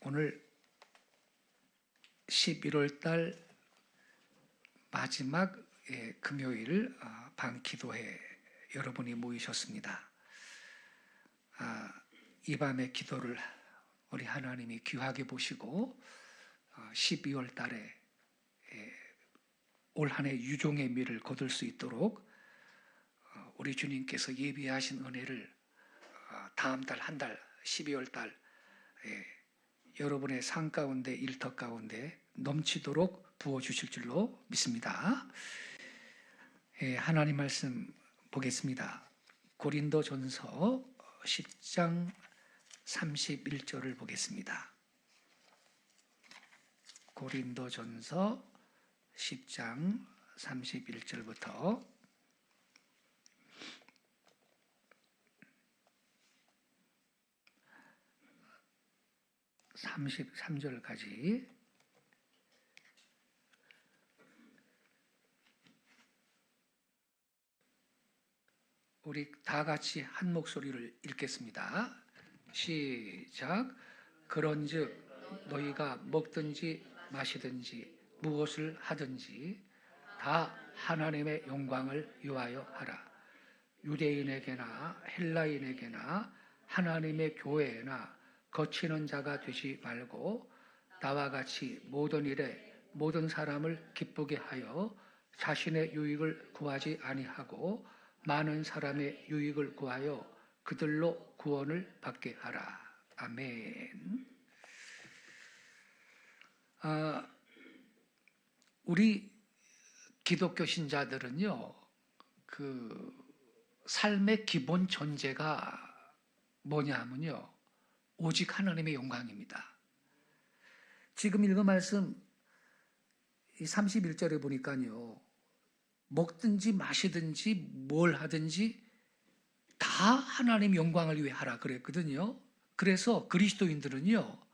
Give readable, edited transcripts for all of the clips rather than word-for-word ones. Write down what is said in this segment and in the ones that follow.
오늘 11월 달 마지막 금요일 밤기도회 여러분이 모이셨습니다. 이 밤의 기도를 우리 하나님이 귀하게 보시고 12월 달에 올 한 해 유종의 미를 거둘 수 있도록 우리 주님께서 예비하신 은혜를 다음 달 한 달 12월 달 여러분의 삶 가운데 일터 가운데 넘치도록 부어주실 줄로 믿습니다. 하나님 말씀 보겠습니다. 고린도전서 10장 31절을 보겠습니다. 고린도전서 10장 31절부터 33절까지 우리 다 같이 한 목소리를 읽겠습니다. 시작. 그런즉 너희가 먹든지 마시든지 무엇을 하든지 다 하나님의 영광을 위하여 하라. 유대인에게나 헬라인에게나 하나님의 교회에나 거치는 자가 되지 말고 나와 같이 모든 일에 모든 사람을 기쁘게 하여 자신의 유익을 구하지 아니하고 많은 사람의 유익을 구하여 그들로 구원을 받게 하라. 아멘. 우리 기독교 신자들은요, 그 삶의 기본 전제가 뭐냐 하면요, 오직 하나님의 영광입니다. 지금 읽은 말씀 31절에 보니까요, 먹든지 마시든지 뭘 하든지 다 하나님 영광을 위해 하라 그랬거든요. 그래서 그리스도인들은요,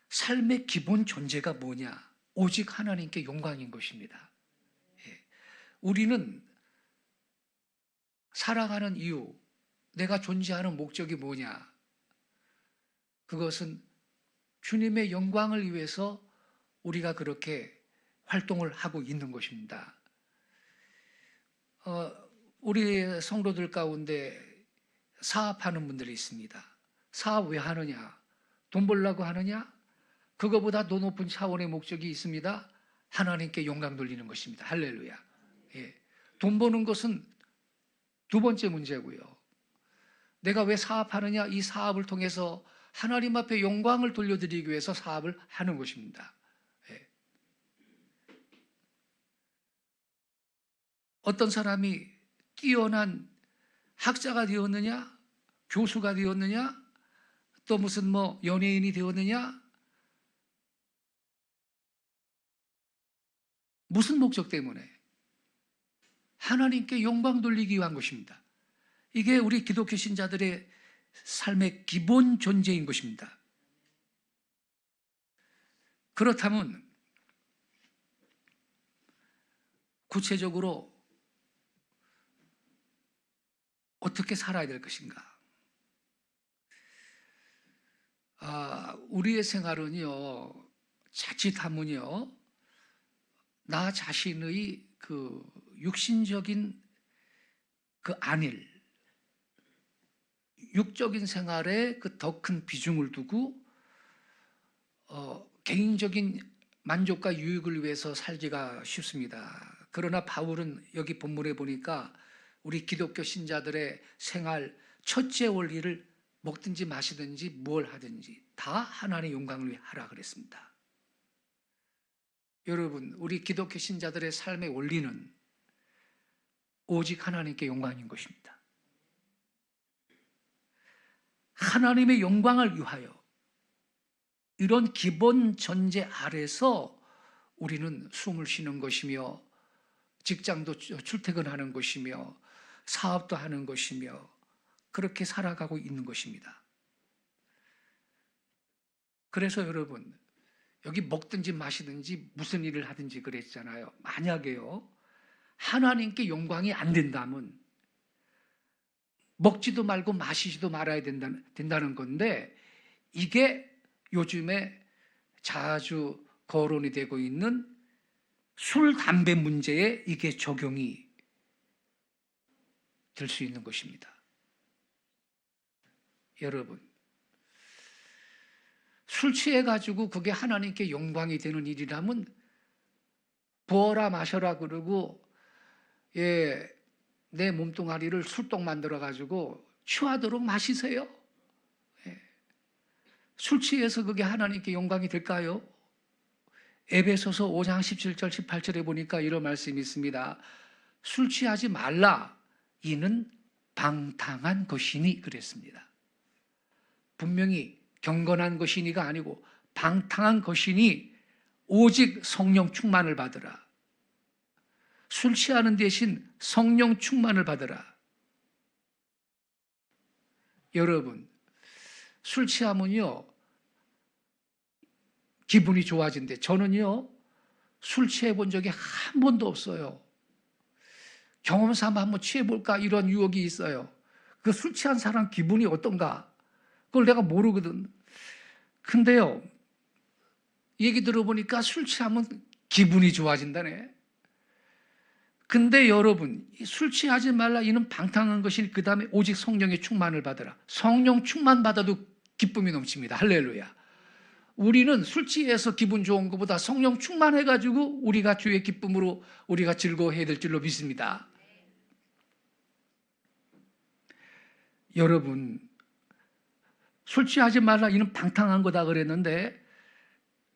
삶의 기본 존재가 뭐냐? 오직 하나님께 영광인 것입니다. 우리는 살아가는 이유, 내가 존재하는 목적이 뭐냐? 그것은 주님의 영광을 위해서 우리가 그렇게 활동을 하고 있는 것입니다. 우리 성도들 가운데 사업하는 분들이 있습니다. 사업 왜 하느냐? 돈 벌려고 하느냐? 그거보다 더 높은 차원의 목적이 있습니다. 하나님께 영광 돌리는 것입니다. 할렐루야. 돈 버는 것은 두 번째 문제고요. 내가 왜 사업하느냐? 이 사업을 통해서 하나님 앞에 영광을 돌려드리기 위해서 사업을 하는 것입니다. 어떤 사람이 뛰어난 학자가 되었느냐? 교수가 되었느냐? 또 무슨 연예인이 되었느냐? 무슨 목적 때문에? 하나님께 영광 돌리기 위한 것입니다. 이게 우리 기독교 신자들의 삶의 기본 존재인 것입니다. 그렇다면 구체적으로 어떻게 살아야 될 것인가? 우리의 생활은요, 자칫하면요, 나 자신의 그 육신적인 그 안일, 육적인 생활에 그 더 큰 비중을 두고 개인적인 만족과 유익을 위해서 살기가 쉽습니다. 그러나 바울은 여기 본문에 보니까 우리 기독교 신자들의 생활 첫째 원리를 먹든지 마시든지 뭘 하든지 다 하나님의 영광을 위해 하라 그랬습니다. 여러분, 우리 기독교 신자들의 삶의 원리는 오직 하나님께 영광인 것입니다. 하나님의 영광을 위하여 이런 기본 전제 아래서 우리는 숨을 쉬는 것이며 직장도 출퇴근하는 것이며 사업도 하는 것이며 그렇게 살아가고 있는 것입니다. 그래서 여러분, 여기 먹든지 마시든지 무슨 일을 하든지 그랬잖아요. 만약에요, 하나님께 영광이 안 된다면 먹지도 말고 마시지도 말아야 된다는 건데, 이게 요즘에 자주 거론이 되고 있는 술, 담배 문제에 이게 적용이 될 수 있는 것입니다. 여러분, 술 취해가지고 그게 하나님께 영광이 되는 일이라면 부어라 마셔라 그러고 내 몸뚱아리를 술독 만들어가지고 취하도록 마시세요. 술 취해서 그게 하나님께 영광이 될까요? 에베소서 5장 17절 18절에 보니까 이런 말씀이 있습니다. 술 취하지 말라, 이는 방탕한 것이니 그랬습니다. 분명히 경건한 것이니가 아니고 방탕한 것이니 오직 성령 충만을 받으라. 술 취하는 대신 성령 충만을 받으라. 여러분, 술 취하면요 기분이 좋아진대. 저는요 술 취해 본 적이 한 번도 없어요. 경험 삼아 한번 취해볼까 이런 유혹이 있어요. 그 술 취한 사람 기분이 어떤가 그걸 내가 모르거든. 근데요 얘기 들어보니까 술 취하면 기분이 좋아진다네. 근데 여러분, 술 취하지 말라, 이는 방탕한 것이니 그 다음에 오직 성령의 충만을 받으라. 성령 충만 받아도 기쁨이 넘칩니다. 할렐루야. 우리는 술 취해서 기분 좋은 것보다 성령 충만해가지고 우리가 주의 기쁨으로 우리가 즐거워해야 될 줄로 믿습니다. 여러분, 술 취하지 말라, 이는 방탕한 거다 그랬는데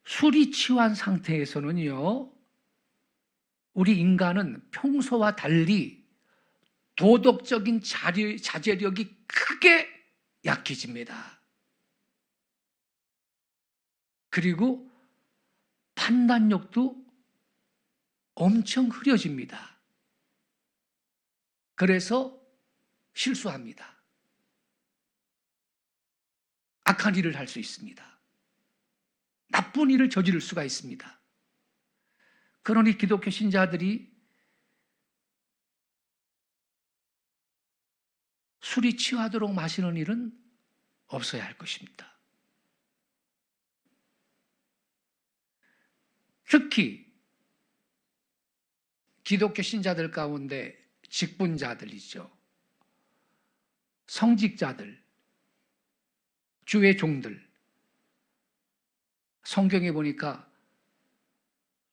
술이 취한 상태에서는요 우리 인간은 평소와 달리 도덕적인 자제력이 크게 약해집니다. 그리고 판단력도 엄청 흐려집니다. 그래서 실수합니다. 악한 일을 할 수 있습니다. 나쁜 일을 저지를 수가 있습니다. 그러니 기독교 신자들이 술이 취하도록 마시는 일은 없어야 할 것입니다. 특히 기독교 신자들 가운데 직분자들이죠. 성직자들, 주의 종들. 성경에 보니까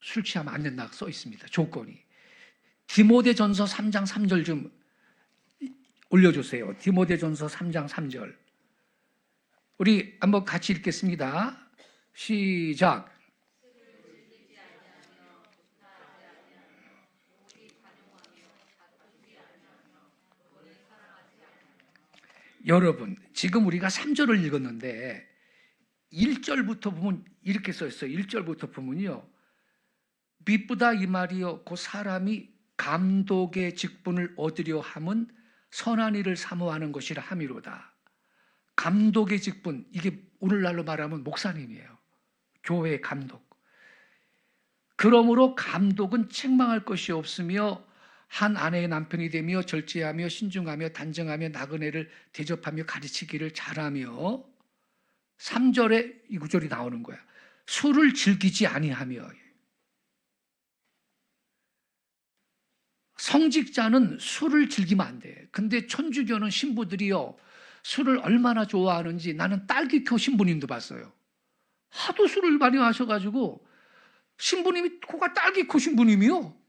술 취하면 안 된다고 써 있습니다. 조건이. 디모데전서 3장 3절 좀 올려주세요. 디모데전서 3장 3절. 우리 한번 같이 읽겠습니다. 시작. 여러분, 지금 우리가 3절을 읽었는데 1절부터 보면 이렇게 써 있어요. 1절부터 보면요. 미쁘다 이 말이요 그 사람이 감독의 직분을 얻으려 함은 선한 일을 사모하는 것이라 함이로다. 감독의 직분, 이게 오늘날로 말하면 목사님이에요. 교회의 감독. 그러므로 감독은 책망할 것이 없으며 한 아내의 남편이 되며 절제하며 신중하며 단정하며 나그네를 대접하며 가르치기를 잘하며 3절에 이 구절이 나오는 거야. 술을 즐기지 아니하며. 성직자는 술을 즐기면 안 돼. 근데 천주교는 신부들이요 술을 얼마나 좋아하는지 나는 딸기교 신부님도 봤어요. 하도 술을 많이 마셔가지고 신부님이 코가 딸기코 신부님이요.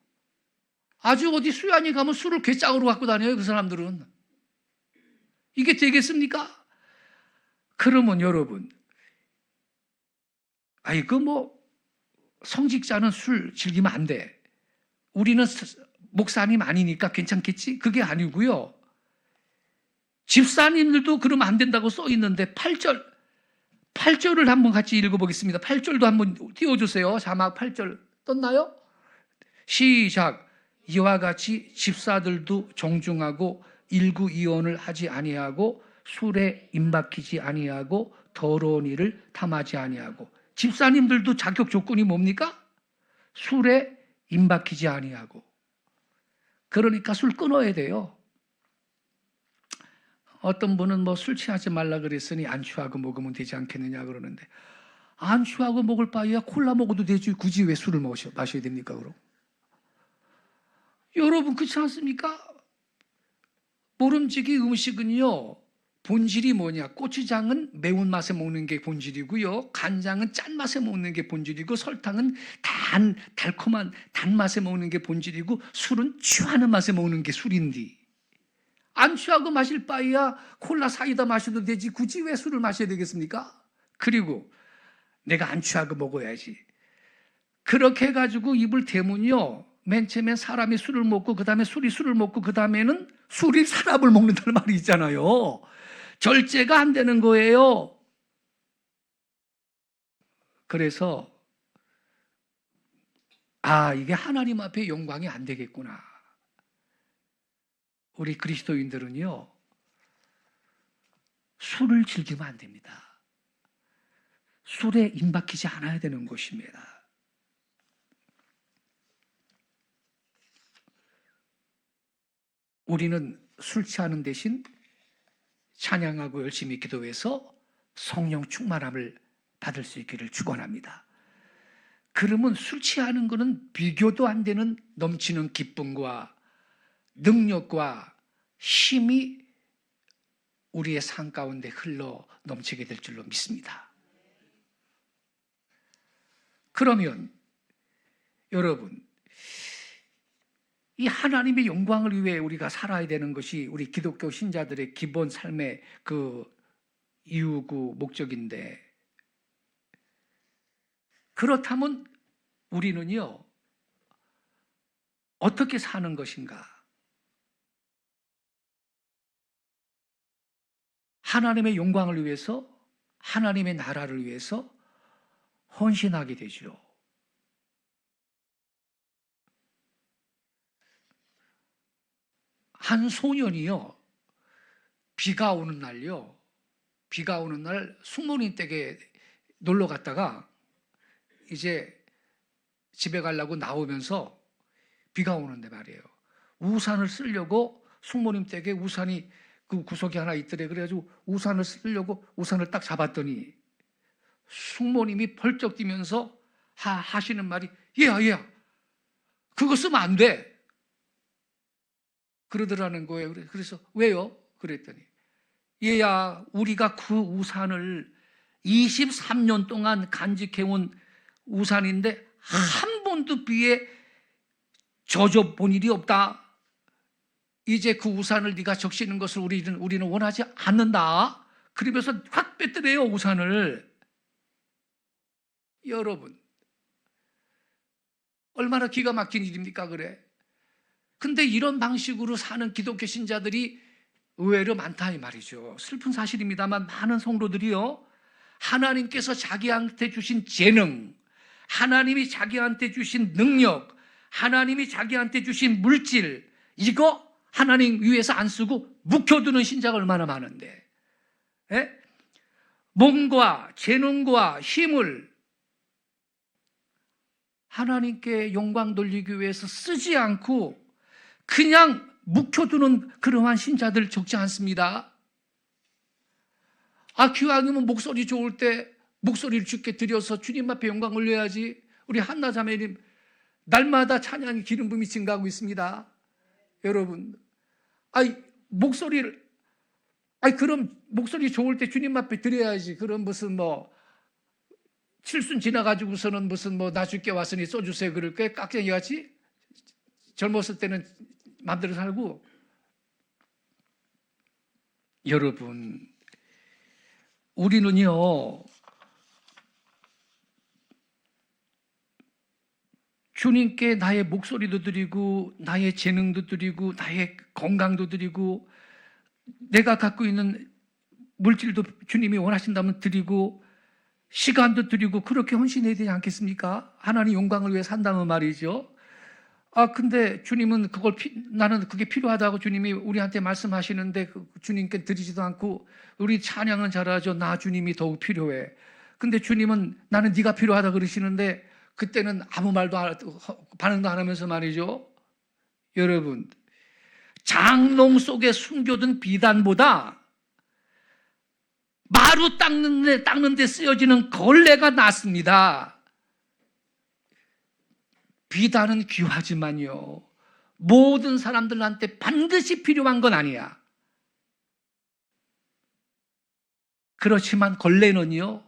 아주 어디 수양에 가면 술을 괴짝으로 갖고 다녀요. 그 사람들은. 이게 되겠습니까? 그러면 여러분, 성직자는 술 즐기면 안 돼. 우리는 목사님 아니니까 괜찮겠지? 그게 아니고요. 집사님들도 그러면 안 된다고 써 있는데 8절을 한번 같이 읽어보겠습니다. 8절도 한번 띄워주세요. 자막 8절 떴나요? 시작. 이와 같이 집사들도 정중하고 일구이원을 하지 아니하고 술에 임박히지 아니하고 더러운 일을 탐하지 아니하고. 집사님들도 자격 조건이 뭡니까? 술에 임박히지 아니하고. 그러니까 술 끊어야 돼요. 어떤 분은 술 취하지 말라 그랬으니 안 취하고 먹으면 되지 않겠느냐 그러는데 안 취하고 먹을 바에야 콜라 먹어도 되지 굳이 왜 술을 마셔야 됩니까? 그럼 여러분 그렇지 않습니까? 모름지기 음식은요 본질이 뭐냐? 고추장은 매운맛에 먹는 게 본질이고요, 간장은 짠맛에 먹는 게 본질이고, 설탕은 달콤한 단맛에 먹는 게 본질이고, 술은 취하는 맛에 먹는 게 술인데, 안 취하고 마실 바에야 콜라 사이다 마셔도 되지 굳이 왜 술을 마셔야 되겠습니까? 그리고 내가 안 취하고 먹어야지, 그렇게 해가지고 입을 대면요 맨 처음에 사람이 술을 먹고 그 다음에 술이 술을 먹고 그 다음에는 술이 사람을 먹는다는 말이 있잖아요. 절제가 안 되는 거예요. 그래서 이게 하나님 앞에 영광이 안 되겠구나. 우리 그리스도인들은요 술을 즐기면 안 됩니다. 술에 임박히지 않아야 되는 것입니다. 우리는 술 취하는 대신 찬양하고 열심히 기도해서 성령 충만함을 받을 수 있기를 축원합니다. 그러면 술 취하는 것은 비교도 안 되는 넘치는 기쁨과 능력과 힘이 우리의 삶 가운데 흘러 넘치게 될 줄로 믿습니다. 그러면 여러분, 이 하나님의 영광을 위해 우리가 살아야 되는 것이 우리 기독교 신자들의 기본 삶의 그 이유고 목적인데, 그렇다면 우리는요 어떻게 사는 것인가? 하나님의 영광을 위해서, 하나님의 나라를 위해서 헌신하게 되죠. 한 소년이요 비가 오는 날요, 비가 오는 날 숙모님 댁에 놀러 갔다가 이제 집에 가려고 나오면서 비가 오는데 말이에요, 우산을 쓰려고 숙모님 댁에 우산이 그 구석에 하나 있더래. 그래가지고 우산을 쓰려고 우산을 딱 잡았더니 숙모님이 벌쩍 뛰면서 하시는 말이, 얘야 그거 쓰면 안 돼 그러더라는 거예요. 그래서 왜요? 그랬더니, 얘야 우리가 그 우산을 23년 동안 간직해온 우산인데 한 번도 비에 젖어 본 일이 없다. 이제 그 우산을 네가 적시는 것을 우리는 원하지 않는다. 그러면서 확 뺐더래요 우산을. 여러분 얼마나 기가 막힌 일입니까? 그래. 근데 이런 방식으로 사는 기독교 신자들이 의외로 많다 이 말이죠. 슬픈 사실입니다만 많은 성도들이요 하나님께서 자기한테 주신 재능, 하나님이 자기한테 주신 능력, 하나님이 자기한테 주신 물질, 이거 하나님 위해서 안 쓰고 묵혀두는 신자가 얼마나 많은데, 몸과 재능과 힘을 하나님께 영광 돌리기 위해서 쓰지 않고 그냥 묵혀두는 그러한 신자들 적지 않습니다. 기왕이면 목소리 좋을 때 목소리를 주께 드려서 주님 앞에 영광 올려야지. 우리 한나 자매님 날마다 찬양의 기름 부음이 증가하고 있습니다. 여러분, 목소리를 그럼 목소리 좋을 때 주님 앞에 드려야지. 그럼 무슨 칠순 지나가지고서는 무슨 나 주께 왔으니 써주세요 그럴 게 깍쟁이 같이 젊었을 때는 마음대로 살고. 여러분, 우리는요 주님께 나의 목소리도 드리고 나의 재능도 드리고 나의 건강도 드리고 내가 갖고 있는 물질도 주님이 원하신다면 드리고 시간도 드리고 그렇게 헌신해야 되지 않겠습니까? 하나님 영광을 위해 산다면 말이죠. 근데 주님은 나는 그게 필요하다고 주님이 우리한테 말씀하시는데 주님께 드리지도 않고 우리 찬양은 잘하죠. 나 주님이 더욱 필요해. 근데 주님은 나는 네가 필요하다 그러시는데 그때는 아무 말도 반응도 안 하면서 말이죠. 여러분, 장롱 속에 숨겨둔 비단보다 마루 닦는데 쓰여지는 걸레가 낫습니다. 비단은 귀하지만요, 모든 사람들한테 반드시 필요한 건 아니야. 그렇지만 걸레는요,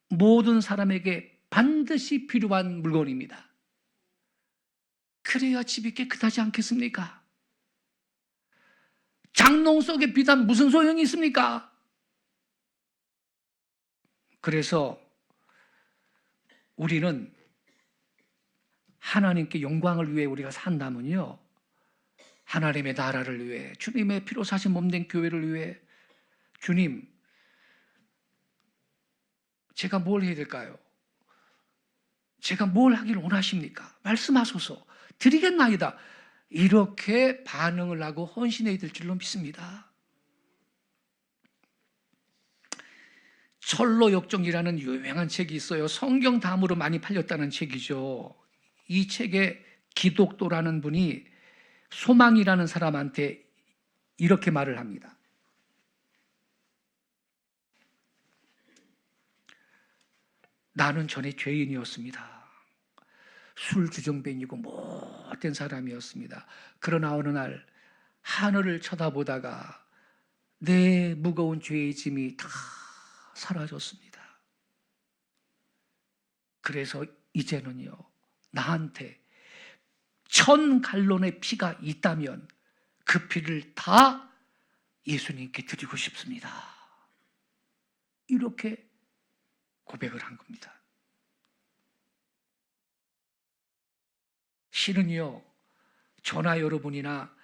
모든 사람에게 반드시 필요한 물건입니다. 그래야 집이 깨끗하지 않겠습니까? 장롱 속에 비단 무슨 소용이 있습니까? 그래서 우리는 하나님께 영광을 위해 우리가 산다면요, 하나님의 나라를 위해, 주님의 피로 사신 몸된 교회를 위해, 주님, 제가 뭘 해야 될까요? 제가 뭘 하기를 원하십니까? 말씀하소서. 드리겠나이다. 이렇게 반응을 하고 헌신해야 될 줄로 믿습니다. 철로역정이라는 유명한 책이 있어요. 성경 다음으로 많이 팔렸다는 책이죠. 이 책에 기독도라는 분이 소망이라는 사람한테 이렇게 말을 합니다. 나는 전에 죄인이었습니다. 술주정뱅이고 못된 사람이었습니다. 그러나 어느 날 하늘을 쳐다보다가 내 무거운 죄의 짐이 다 사라졌습니다. 그래서 이제는요, 나한테 1000갈론의 피가 있다면 그 피를 다 예수님께 드리고 싶습니다. 이렇게 고백을 한 겁니다. 실은요, 저나 여러분이나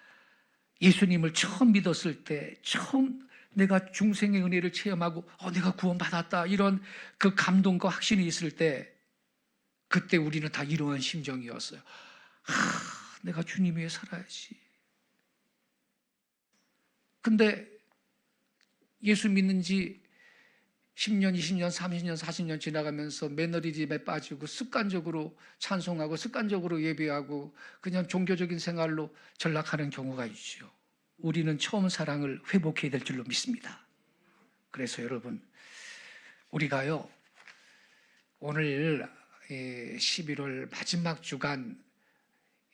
예수님을 처음 믿었을 때, 처음 내가 중생의 은혜를 체험하고 내가 구원받았다, 이런 그 감동과 확신이 있을 때, 그때 우리는 다 이러한 심정이었어요. 내가 주님 위해 살아야지. 근데 예수 믿는 지 10년, 20년, 30년, 40년 지나가면서 매너리즘에 빠지고 습관적으로 찬송하고 습관적으로 예배하고 그냥 종교적인 생활로 전락하는 경우가 있죠. 우리는 처음 사랑을 회복해야 될 줄로 믿습니다. 그래서 여러분, 우리가요, 오늘 11월 마지막 주간,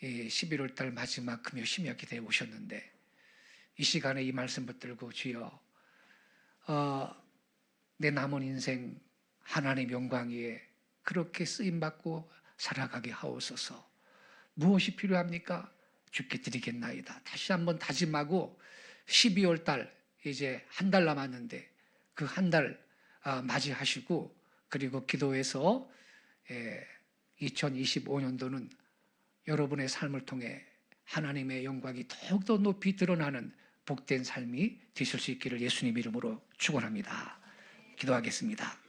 11월 달 마지막 금요 심야기 대에 오셨는데, 이 시간에 이 말씀 붙들고, 주여, 내 남은 인생 하나님의 영광 위에 그렇게 쓰임받고 살아가게 하옵소서. 무엇이 필요합니까? 주께 드리겠나이다. 다시 한번 다짐하고 12월 달 이제 한 달 남았는데 그 한 달 맞이하시고, 그리고 기도해서 2025년도는 여러분의 삶을 통해 하나님의 영광이 더욱더 높이 드러나는 복된 삶이 되실 수 있기를 예수님 이름으로 축원합니다. 기도하겠습니다.